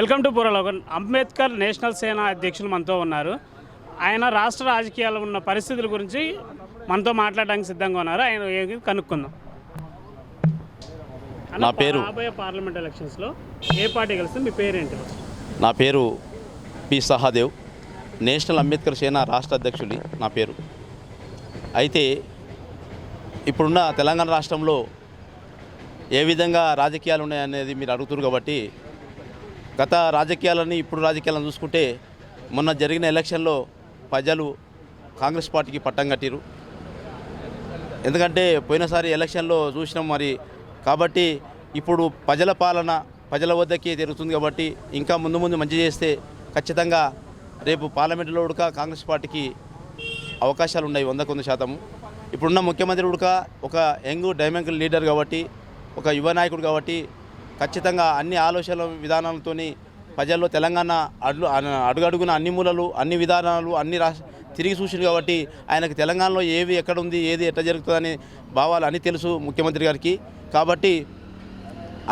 Welcome to పురలోకన్. Ambedkar national Sena అధ్యక్షులు మనతో ఉన్నారు. ఆయన రాష్ట్ర రాజకీయాల్లో ఉన్న పరిస్థితుల గురించి మనతో మాట్లాడడానికి సిద్ధంగా ఉన్నారు. ఆయన కనుక్కుందాం. నా పేరు రాబోయే పార్లమెంట్ ఎలక్షన్స్లో ఏ పార్టీ గెలుస్తుంది? మీ పేరేంటి? నా పేరు పి సహాదేవ్, నేషనల్ అంబేద్కర్ సేన రాష్ట్ర అధ్యక్షుడి నా పేరు. అయితే ఇప్పుడున్న తెలంగాణ రాష్ట్రంలో ఏ విధంగా రాజకీయాలు ఉన్నాయనేది మీరు అడుగుతున్నారు కాబట్టి గత రాజకీయాలని ఇప్పుడు రాజకీయాలను చూసుకుంటే మొన్న జరిగిన ఎలక్షన్లో ప్రజలు కాంగ్రెస్ పార్టీకి పట్టం కట్టిరు. ఎందుకంటే పోయినసారి ఎలక్షన్లో చూసినాం మరి. కాబట్టి ఇప్పుడు ప్రజల పాలన ప్రజల వద్దకే జరుగుతుంది కాబట్టి ఇంకా ముందు ముందు మంచి చేస్తే ఖచ్చితంగా రేపు పార్లమెంటులో ఉడక కాంగ్రెస్ పార్టీకి అవకాశాలు ఉన్నాయి 100%. ఇప్పుడున్న ముఖ్యమంత్రి ఉడక ఒక యంగ్ డైమండ్ లీడర్ కాబట్టి, ఒక యువ నాయకుడు కాబట్టి ఖచ్చితంగా అన్ని ఆలోచనల విధానాలతో ప్రజల్లో తెలంగాణ అడుగడుగున అన్ని మూలలు అన్ని విధానాలు అన్ని తిరిగి చూసింది కాబట్టి ఆయనకు తెలంగాణలో ఏవి ఎక్కడ ఉంది ఏది ఎట్లా జరుగుతుందని భావాలు అన్నీ తెలుసు ముఖ్యమంత్రి గారికి. కాబట్టి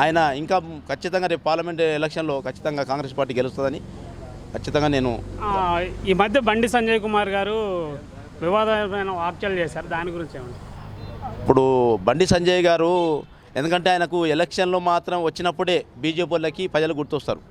ఆయన ఇంకా ఖచ్చితంగా రేపు పార్లమెంట్ ఎలక్షన్లో ఖచ్చితంగా కాంగ్రెస్ పార్టీ గెలుస్తుందని ఖచ్చితంగా నేను. ఈ మధ్య బండి సంజయ్ కుమార్ గారు వివాదమైన వ్యాఖ్యలు చేశారు, దాని గురించి ఏమంటారు? ఇప్పుడు బండి సంజయ్ గారు ఎందుకంటే ఆయనకు ఎలక్షన్లో మాత్రం వచ్చినప్పుడే బీజేపీ వాళ్ళకి ప్రజలు గుర్తొస్తారు.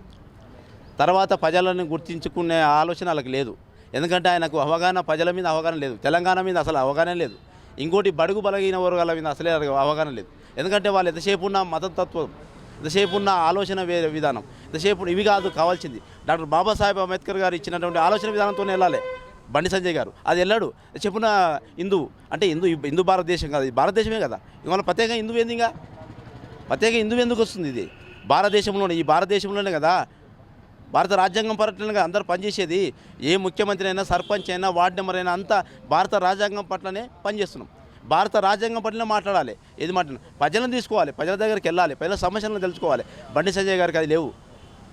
తర్వాత ప్రజలను గుర్తించుకునే ఆలోచన వాళ్ళకి లేదు. ఎందుకంటే ఆయనకు అవగాహన ప్రజల మీద అవగాహన లేదు, తెలంగాణ మీద అసలు అవగాహన లేదు, ఇంకోటి బడుగు బలగిన వర్గాల మీద అసలే అవగాహన లేదు. ఎందుకంటే వాళ్ళు ఎంతసేపు ఉన్న మతతత్వం, ఎంతసేపు ఉన్న ఆలోచన వేరే విధానం, ఎంతసేపు ఇవి కాదు కావాల్సింది. డాక్టర్ బాబాసాహెబ్ అంబేద్కర్ గారు ఇచ్చినటువంటి ఆలోచన విధానంతోనే వెళ్ళాలి బండి సంజయ్ గారు. అది వెళ్ళాడు. చెప్పున హిందూ అంటే హిందూ భారతదేశం కాదు, ఇది భారతదేశమే కదా. ఇవాళ ప్రత్యేక హిందూ ఏందిగా, ప్రత్యేక హిందూ ఎందుకు వస్తుంది? ఇది భారతదేశంలోనే, ఈ భారతదేశంలోనే కదా భారత రాజ్యాంగం పట్లనే అందరూ పనిచేసేది. ఏ ముఖ్యమంత్రి అయినా సర్పంచ్ అయినా వార్డు నెంబర్ అయినా అంతా భారత రాజ్యాంగం పట్లనే పనిచేస్తున్నాం. భారత రాజ్యాంగం పట్లనే మాట్లాడాలి. ఏది మాట్లాడాలి, ప్రజలను తీసుకోవాలి, ప్రజల దగ్గరికి వెళ్ళాలి, ప్రజల సమస్యలను తెలుసుకోవాలి. బండి సంజయ్ గారికి అది లేవు.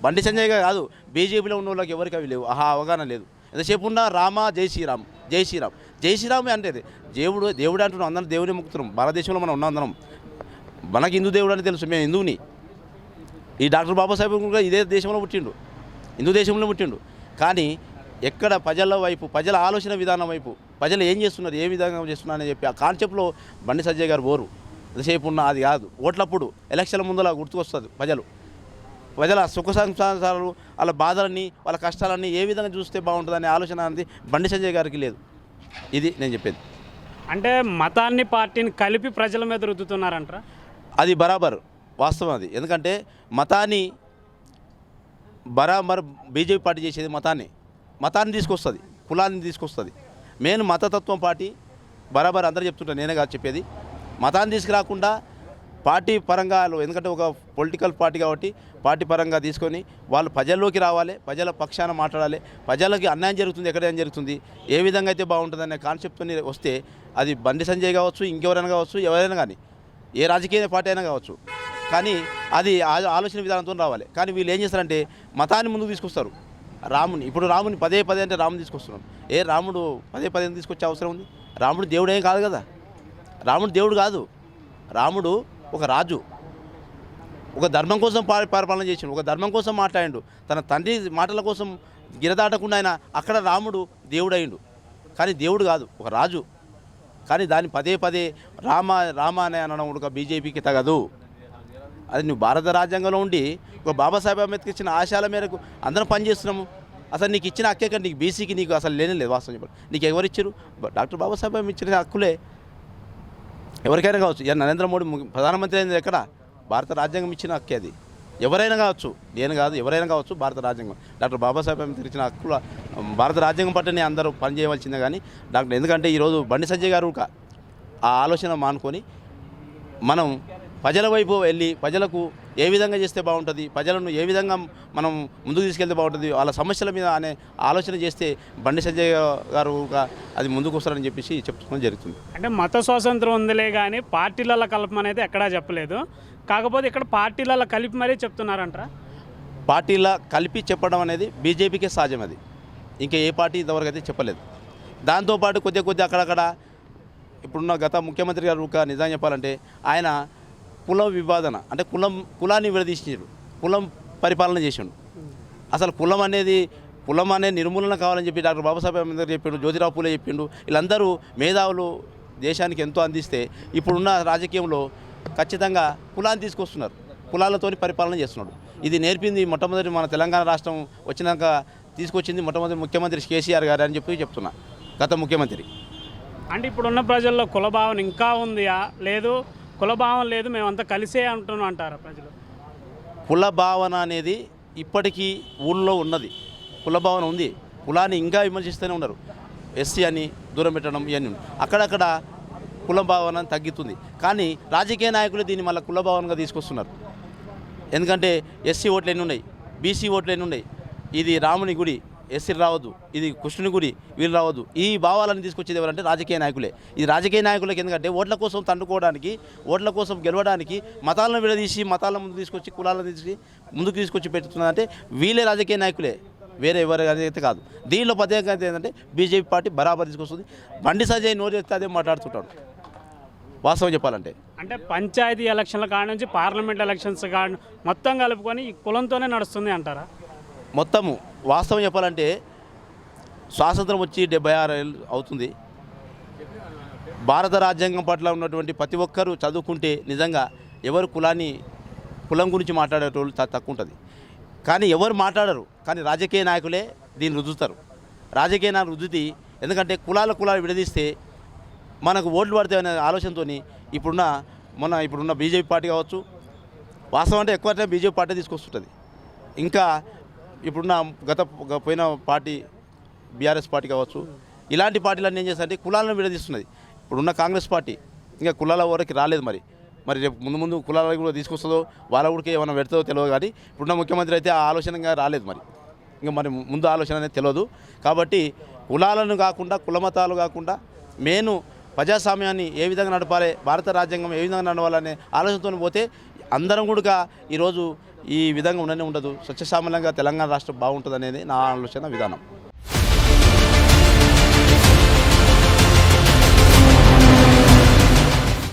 బండి సంజయ్ గారు కాదు, బీజేపీలో ఉన్న వాళ్ళకి ఎవరికి అవి లేవు, అవగాహన లేదు. ఎంతసేపు ఉన్న రామ జై శ్రీరామ్ జై శ్రీరామ్ జై శ్రీరామ్ అంటే దేవుడు అంటున్నాం, అందరం దేవుని ముక్తున్నాం. భారతదేశంలో మనం ఉన్నాం అందరం. మనకి హిందూ దేవుడు అని తెలుసు, మేము హిందువుని. ఈ డాక్టర్ బాబాసాహెబ్ కూడా ఇదే దేశంలో పుట్టిండు, హిందూ దేశంలో పుట్టిండు. కానీ ఎక్కడ ప్రజల వైపు, ప్రజల ఆలోచన విధానం వైపు, ప్రజలు ఏం చేస్తున్నారు, ఏ విధంగా చేస్తున్నారు అని చెప్పి ఆ కాన్సెప్ట్లో బండి సంజయ్ గారు పోరు. ఎంతసేపు ఉన్న అది కాదు. ఓట్లప్పుడు ఎలక్షన్ల ముందులా గుర్తుకొస్తుంది ప్రజల సుఖ సంసారాలు, వాళ్ళ బాధలన్నీ, వాళ్ళ కష్టాలన్నీ ఏ విధంగా చూస్తే బాగుంటుందనే ఆలోచన అనేది బండి సంజయ్ గారికి లేదు. ఇది నేను చెప్పేది. అంటే మతాన్ని పార్టీని కలిపి ప్రజల మీద రుద్దుతున్నారంటారా? అది బరాబర్ వాస్తవం అది. ఎందుకంటే మతాన్ని బరాబర్ బీజేపీ పార్టీ చేసేది మతాన్ని తీసుకొస్తుంది, కులాన్ని తీసుకొస్తుంది. మెయిన్ మతతత్వం పార్టీ బరాబర్ అందరూ చెప్తుంటారు, నేనే కాదు చెప్పేది. మతాన్ని తీసుకురాకుండా పార్టీ పరంగా, ఎందుకంటే ఒక పొలిటికల్ పార్టీ కాబట్టి పార్టీ పరంగా తీసుకొని వాళ్ళు ప్రజల్లోకి రావాలి, ప్రజల పక్షాన మాట్లాడాలి, ప్రజలకి అన్యాయం జరుగుతుంది ఎక్కడైనా జరుగుతుంది, ఏ విధంగా అయితే బాగుంటుందనే కాన్సెప్ట్తో వస్తే అది బండి సంజయ్ కావచ్చు, ఇంకెవరైనా కావచ్చు, ఎవరైనా కానీ ఏ రాజకీయ పార్టీ అయినా కావచ్చు, కానీ అది ఆలోచన విధానంతో రావాలి. కానీ వీళ్ళు ఏం చేస్తారంటే మతాన్ని ముందుకు తీసుకొస్తారు. ఇప్పుడు రాముని పదే అంటే రాముని తీసుకొస్తున్నాం. రాముడు పదే తీసుకొచ్చే అవసరం ఉంది? రాముడు దేవుడేం కాదు కదా. రాముడు దేవుడు కాదు. రాముడు ఒక రాజు, ఒక ధర్మం కోసం పరిపాలన చేసిండు, ఒక ధర్మం కోసం మాట్లాడిండు. తన తండ్రి మాటల కోసం గిరదాటకుండా ఆయన అక్కడ రాముడు దేవుడు అయిండు. కానీ దేవుడు కాదు, ఒక రాజు. కానీ దాన్ని పదే రామ అనే అనడం ఒక బీజేపీకి తగదు. అది నువ్వు భారత రాజ్యాంగంలో ఉండి ఒక బాబాసాహెబ్ అంబేద్కర్ ఇచ్చిన ఆశయాల మేరకు అందరం పనిచేస్తున్నాము. అసలు నీకు ఇచ్చిన హక్కే కానీ నీకు బీసీకి నీకు అసలు లేనే లేదు. వాస్తవం చెప్పండి, నీకు ఎవరు ఇచ్చారు? డాక్టర్ బాబాసాహెబ్ ఇచ్చిన హక్కులే ఎవరికైనా కావచ్చు. నరేంద్ర మోడీ ప్రధానమంత్రి అయింది ఎక్కడ? భారత రాజ్యాంగం ఇచ్చిన హక్కే అది. ఎవరైనా కావచ్చు, నేను కాదు, ఎవరైనా కావచ్చు. భారత రాజ్యాంగం డాక్టర్ బాబాసాహెబ్ అంబేద్కర్ ఇచ్చిన హక్కుల భారత రాజ్యాంగం పట్లనే అందరూ పనిచేయవలసిందే. కానీ ఎందుకంటే ఈరోజు బండి సంజయ్ గారు ఆ ఆలోచన మానుకొని మనం ప్రజల వైపు వెళ్ళి ప్రజలకు ఏ విధంగా చేస్తే బాగుంటుంది, ప్రజలను ఏ విధంగా మనం ముందుకు తీసుకెళ్తే బాగుంటుంది, వాళ్ళ సమస్యల మీద అనే ఆలోచన చేస్తే బండి సంజయ్ గారు అది ముందుకు వస్తారని చెప్పేసి చెప్పుకోవడం జరుగుతుంది. అంటే మత స్వాతంత్రం ఉందిలే కానీ పార్టీలలో కలపమనేది ఎక్కడా చెప్పలేదు. కాకపోతే ఇక్కడ పార్టీలలో కలిపి మరీ చెప్తున్నారంటారా? పార్టీల కలిపి చెప్పడం అనేది బీజేపీకే సహజం. అది ఇంకా ఏ పార్టీ ఇంతవరకు అయితే చెప్పలేదు. దాంతోపాటు కొద్ది అక్కడక్కడ ఇప్పుడున్న గత ముఖ్యమంత్రి గారు నిజం చెప్పాలంటే ఆయన కుల విభాదన అంటే కులాన్ని విడదీసాడు, కులం పరిపాలన చేసాడు. అసలు కులం అనే నిర్మూలన కావాలని చెప్పి డాక్టర్ బాబాసాహెబ్ అంబేద్కర్ చెప్పిండు, జ్యోతిరావు పూలే చెప్పిండు. వీళ్ళందరూ మేధావులు దేశానికి ఎంతో అందిస్తే ఇప్పుడున్న రాజకీయంలో ఖచ్చితంగా కులాన్ని తీసుకొస్తున్నారు, కులాలతోని పరిపాలన చేస్తున్నాడు. ఇది నేర్పింది మొట్టమొదటి మన తెలంగాణ రాష్ట్రం వచ్చినాక తీసుకొచ్చింది మొట్టమొదటి ముఖ్యమంత్రి కేసీఆర్ గారు అని చెప్పి చెప్తున్నా, గత ముఖ్యమంత్రి. అంటే ఇప్పుడున్న ప్రజల్లో కులభావన ఇంకా ఉందియా, లేదు కులభావం లేదు మేమంతా కలిసే అంటున్నాం అంటారా ప్రజలు? కుల భావన అనేది ఇప్పటికీ ఊళ్ళో ఉన్నది, కుల భావన ఉంది. కులాన్ని ఇంకా విమర్శిస్తూనే ఉన్నారు. ఎస్సీ అని దూరం పెట్టడం ఇవన్నీ అక్కడక్కడ కుల భావన తగ్గుతుంది. కానీ రాజకీయ నాయకులు దీన్ని మళ్ళీ కుల భావనగా తీసుకొస్తున్నారు. ఎందుకంటే ఎస్సీ ఓట్లు ఎన్ని ఉన్నాయి, బీసీ ఓట్లు ఎన్ని ఉన్నాయి, ఇది రాముని గుడి ఎస్సీలు రావద్దు, ఇది కృష్ణుని గుడి వీళ్ళు రావద్దు, ఈ భావాలను తీసుకొచ్చేది ఎవరంటే రాజకీయ నాయకులే. ఇది రాజకీయ నాయకులకి ఎందుకంటే ఓట్ల కోసం తండుకోవడానికి, ఓట్ల కోసం గెలవడానికి మతాలను విడదీసి మతాలను ముందుకు తీసుకొచ్చి కులాలను ముందుకు తీసుకొచ్చి పెట్టుతున్నారంటే వీళ్ళే రాజకీయ నాయకులే, వేరే ఎవరు అయితే కాదు. దీనిలో ప్రత్యేకత ఏంటంటే బీజేపీ పార్టీ బరాబర్ తీసుకొస్తుంది. బండి సంజయ్ నోరు చెప్తే అదే మాట్లాడుతుంటాడు వాస్తవం చెప్పాలంటే. అంటే పంచాయతీ ఎలక్షన్ల కాడ నుంచి పార్లమెంట్ ఎలక్షన్స్ కాడ మొత్తం కలుపుకొని ఈ కులంతోనే నడుస్తుంది అంటారా? మొత్తము వాస్తవం చెప్పాలంటే స్వాతంత్రం వచ్చి 76 ఏళ్ళు అవుతుంది. భారత రాజ్యాంగం పట్ల ఉన్నటువంటి ప్రతి ఒక్కరూ చదువుకుంటే నిజంగా ఎవరు కులం గురించి మాట్లాడేటోళ్ళు తక్కువ ఉంటుంది. కానీ ఎవరు మాట్లాడరు, కానీ రాజకీయ నాయకులే దీన్ని రుద్దుతారు. రాజకీయ నాయకులు రుద్దుతి ఎందుకంటే కులాలు విడదీస్తే మనకు ఓట్లు పడతాయి అనే ఆలోచనతో ఇప్పుడున్న బీజేపీ పార్టీ కావచ్చు, వాస్తవం అంటే ఎక్కువ బీజేపీ పార్టీ తీసుకొస్తుంటుంది. ఇంకా ఇప్పుడున్న పోయిన పార్టీ బీఆర్ఎస్ పార్టీ కావచ్చు, ఇలాంటి పార్టీలన్నీ ఏం చేస్తారంటే కులాలను విడదీస్తున్నది. ఇప్పుడున్న కాంగ్రెస్ పార్టీ ఇంకా కులాల వరకు రాలేదు. మరి రేపు ముందు కులాలకు కూడా తీసుకొస్తుందో వాళ్ళ కూడా ఏమైనా పెడతాదో తెలియదు. కానీ ఇప్పుడున్న ముఖ్యమంత్రి అయితే ఆ ఆలోచనగా రాలేదు. మరి ముందు ఆలోచన అనేది తెలియదు. కాబట్టి కులాలను కాకుండా కులమతాలు కాకుండా మెయిన్ ప్రజాస్వామ్యాన్ని ఏ విధంగా నడపాలి, భారత రాజ్యాంగం ఏ విధంగా నడవాలనే ఆలోచనతో పోతే అందరం కూడా ఈరోజు ఈ విధంగా ఉండనే ఉండదు. స్వచ్ఛసామలంగా తెలంగాణ రాష్ట్రం బాగుంటుంది అనేది నా ఆలోచన విధానం.